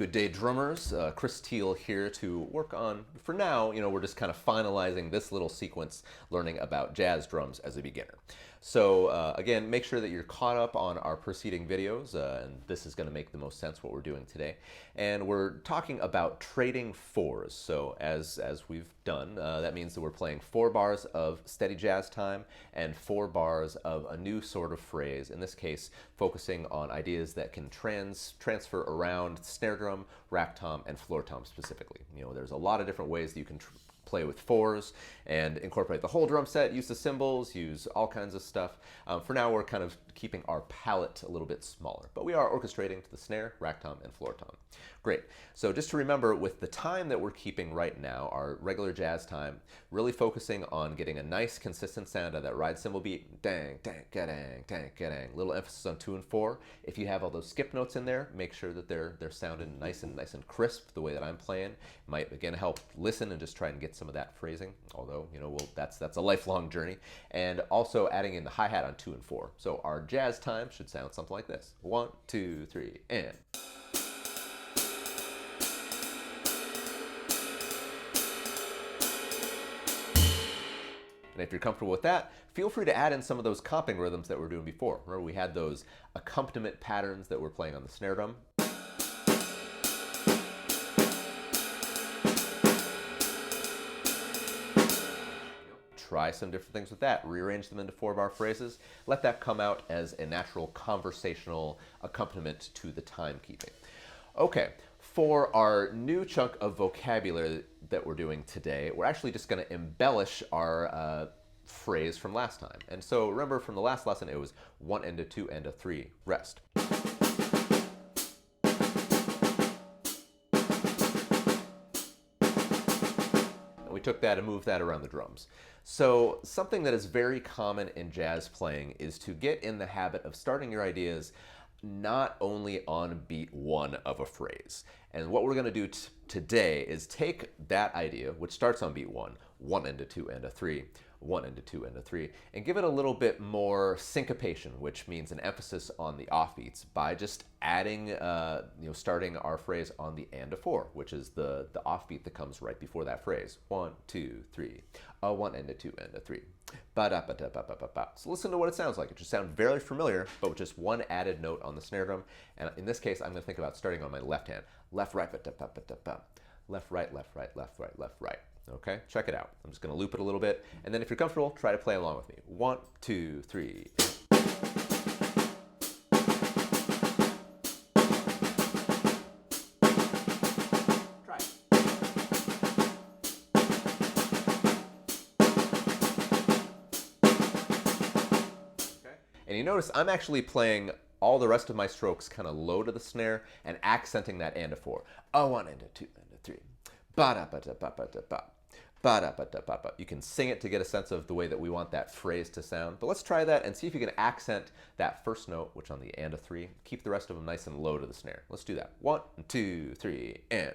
Good day, drummers. Chris Teal here to work on, for now, we're just kind of finalizing this little sequence, learning about jazz drums as a beginner. So again, make sure that you're caught up on our preceding videos, and this is going to make the most sense what we're doing today. And we're talking about trading fours. So as we've done, that means that we're playing 4 bars of steady jazz time and 4 bars of a new sort of phrase, in this case focusing on ideas that can transfer around snare drum, rack tom, and floor tom specifically. There's a lot of different ways that you can play with fours and incorporate the whole drum set, use the cymbals, use all kinds of stuff. For now, we're kind of keeping our palette a little bit smaller, but we are orchestrating to the snare, rack tom, and floor tom. Great. So just to remember, with the time that we're keeping right now, our regular jazz time, really focusing on getting a nice consistent sound of that ride cymbal beat, dang, dang, ga-dang, dang, ga-dang. Little emphasis on 2 and 4. If you have all those skip notes in there, make sure that they're sounding nice and crisp the way that I'm playing. Might again help listen and just try and get some of that phrasing. Although that's a lifelong journey. And also adding in the hi-hat on 2 and 4. So our jazz time should sound something like this: 1, 2, 3, and. And if you're comfortable with that, feel free to add in some of those comping rhythms that we were doing before. Remember, we had those accompaniment patterns that we're playing on the snare drum. Try some different things with that. Rearrange them into 4-bar phrases. Let that come out as a natural conversational accompaniment to the timekeeping. Okay, for our new chunk of vocabulary that we're doing today, we're actually just going to embellish our phrase from last time. And so remember, from the last lesson, it was 1 and a 2 and a 3, rest. We took that and moved that around the drums. So something that is very common in jazz playing is to get in the habit of starting your ideas not only on beat 1 of a phrase. And what we're going to do today is take that idea, which starts on beat 1, 1 and a 2 and a 3, 1 and a 2 and a 3, and give it a little bit more syncopation, which means an emphasis on the offbeats, by just adding, starting our phrase on the and a 4, which is the offbeat that comes right before that phrase. 1, 2, 3, a 1 and a 2 and a 3. Ba-da-ba-da-ba-ba-ba-ba. So listen to what it sounds like. It should sound very familiar, but with just one added note on the snare drum. And in this case, I'm going to think about starting on my left hand. Left, right, ba-da-ba-ba-da-ba. Left, right, left, right, left, right, left, right. Okay, check it out. I'm just going to loop it a little bit. And then if you're comfortable, try to play along with me. 1, 2, 3. And you notice I'm actually playing all the rest of my strokes kind of low to the snare and accenting that and a 4. A 1 and a 2 and a 3. Ba-da-ba-da-ba-ba-da-ba. Ba-da-ba-da-ba-ba. You can sing it to get a sense of the way that we want that phrase to sound. But let's try that and see if you can accent that first note, which on the and a 3. Keep the rest of them nice and low to the snare. Let's do that. 1, 2, 3, and.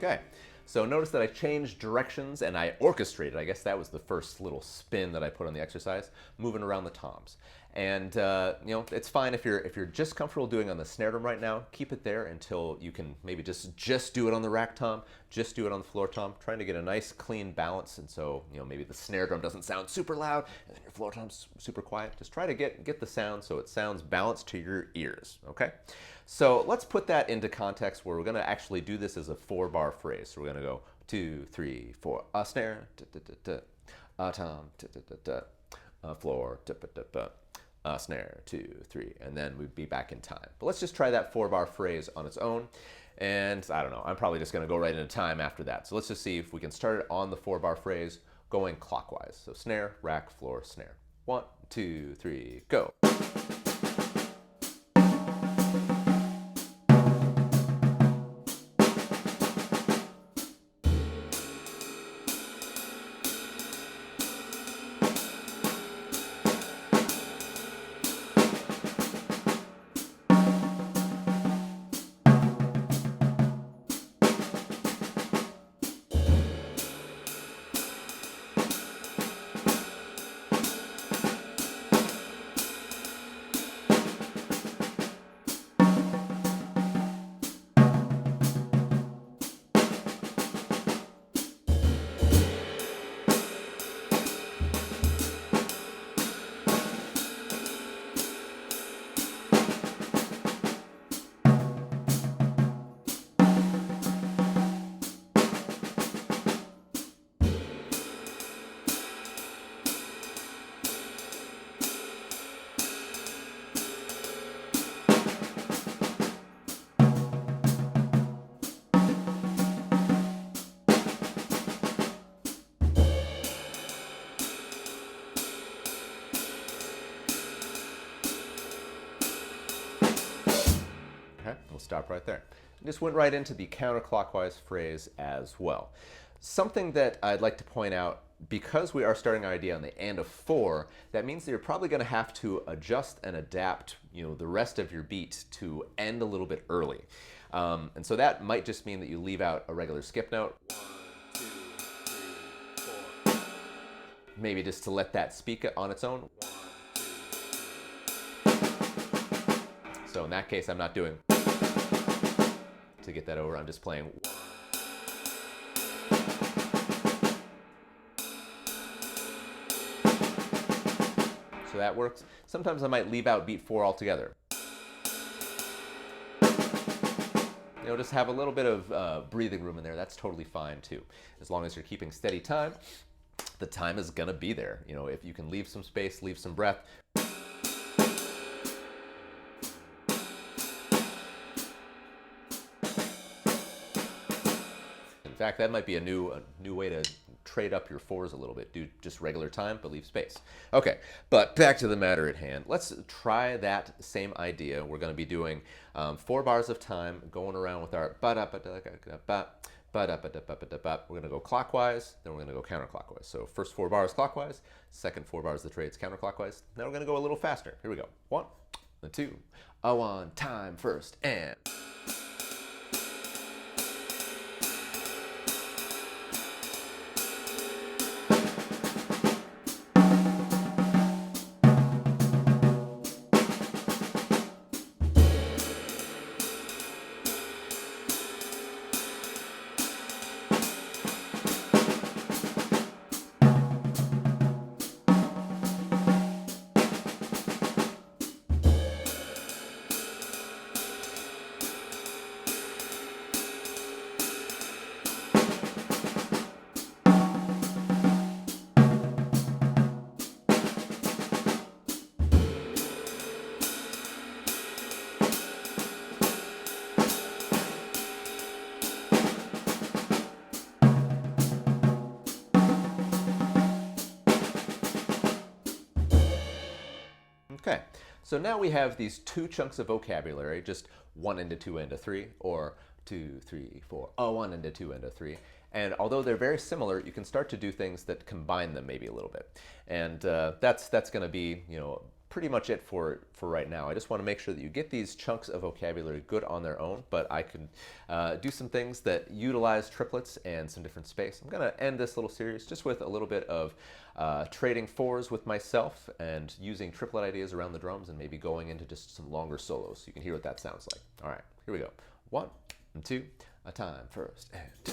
Okay, so notice that I changed directions and I orchestrated. I guess that was the first little spin that I put on the exercise, moving around the toms. And you know, it's fine if you're just comfortable doing on the snare drum right now. Keep it there until you can maybe just do it on the rack tom, just do it on the floor tom, trying to get a nice clean balance. And so, you know, maybe the snare drum doesn't sound super loud and then your floor tom's super quiet. Just try to get the sound so it sounds balanced to your ears. Okay, so let's put that into context where we're going to actually do this as a 4-bar phrase. So we're going to go 2, 3, 4, a snare, a tom, a floor, a snare, 2, 3, and then we'd be back in time. But let's just try that 4-bar phrase on its own. And I don't know, I'm probably just going to go right into time after that. So let's just see if we can start it on the 4-bar phrase going clockwise. So snare, rack, floor, snare. 1, 2, 3, go. We'll stop right there. Just went right into the counterclockwise phrase as well. Something that I'd like to point out, because we are starting our idea on the and of 4, that means that you're probably going to have to adjust and adapt, you know, the rest of your beat to end a little bit early. And so that might just mean that you leave out a regular skip note. 1, 2, 3, 4. Maybe just to let that speak on its own. 1, 2, 3. So in that case, I'm not doing to get that over, I'm just playing 1. So that works. Sometimes I might leave out beat 4 altogether. You know, just have a little bit of breathing room in there. That's totally fine too. As long as you're keeping steady time, the time is gonna be there. You know, if you can leave some space, leave some breath. In fact, that might be a new way to trade up your 4s a little bit. Do just regular time, but leave space. Okay, but back to the matter at hand. Let's try that same idea. We're going to be doing 4 bars of time, going around with our ba-da-ba-da-ba-da-ba. We're going to go clockwise, then we're going to go counterclockwise. So first 4 bars clockwise, second 4 bars of the trades counterclockwise. Now we're going to go a little faster. Here we go. 1, 2, a 1, time first, and... Okay, so now we have these 2 chunks of vocabulary, just 1 into 2 into 3, or 2, 3, 4, a 1 into 2 into 3. And although they're very similar, you can start to do things that combine them maybe a little bit. And that's going to be, you know, pretty much it for right now. I just want to make sure that you get these chunks of vocabulary good on their own, but I can do some things that utilize triplets and some different space. I'm going to end this little series just with a little bit of trading fours with myself and using triplet ideas around the drums and maybe going into just some longer solos so you can hear what that sounds like. All right, here we go. 1 and 2, a time first and 2.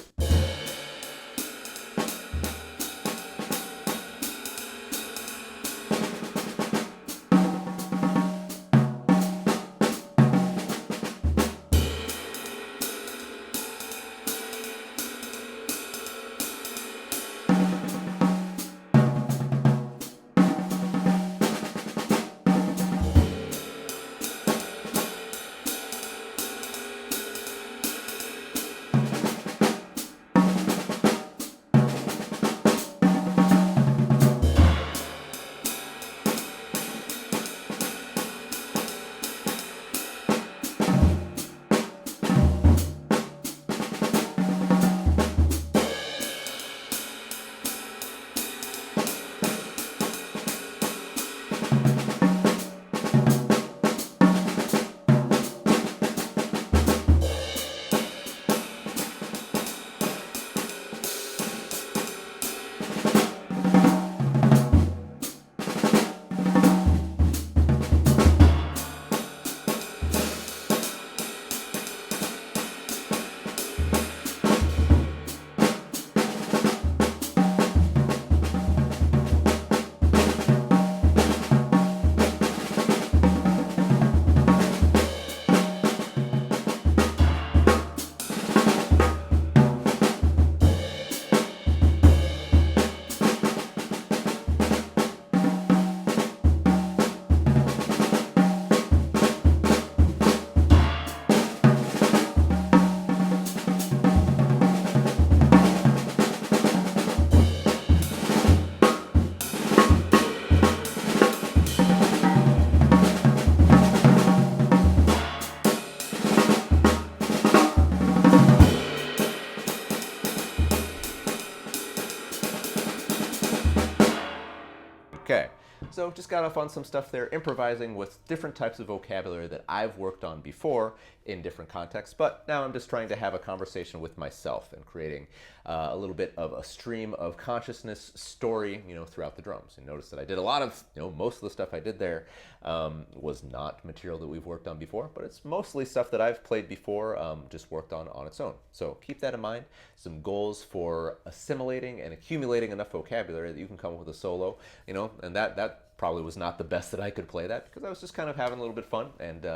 Okay, so just got off on some stuff there, improvising with different types of vocabulary that I've worked on before in different contexts, but now I'm just trying to have a conversation with myself and creating a little bit of a stream of consciousness story, throughout the drums. And notice that I did a lot of, most of the stuff I did there was not material that we've worked on before, but it's mostly stuff that I've played before, just worked on its own. So keep that in mind. Some goals for assimilating and accumulating enough vocabulary that you can come up with a solo, and that probably was not the best that I could play that because I was just kind of having a little bit of fun and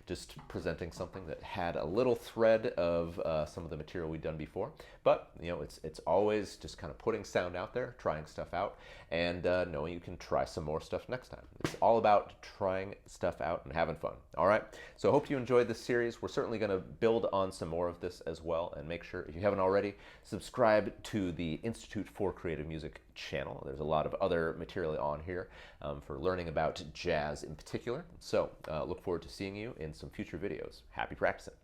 just presenting something that had a little thread of some of the material we'd done before. But it's always just kind of putting sound out there, trying stuff out, and knowing you can try some more stuff next time. It's all about trying stuff out and having fun. All right. So I hope you enjoyed this series. We're certainly going to build on some more of this as well, and make sure, if you haven't already, subscribe to the Institute for Creative Music channel. There's a lot of other material on here for learning about jazz in particular. So look forward to seeing you in some future videos. Happy practicing.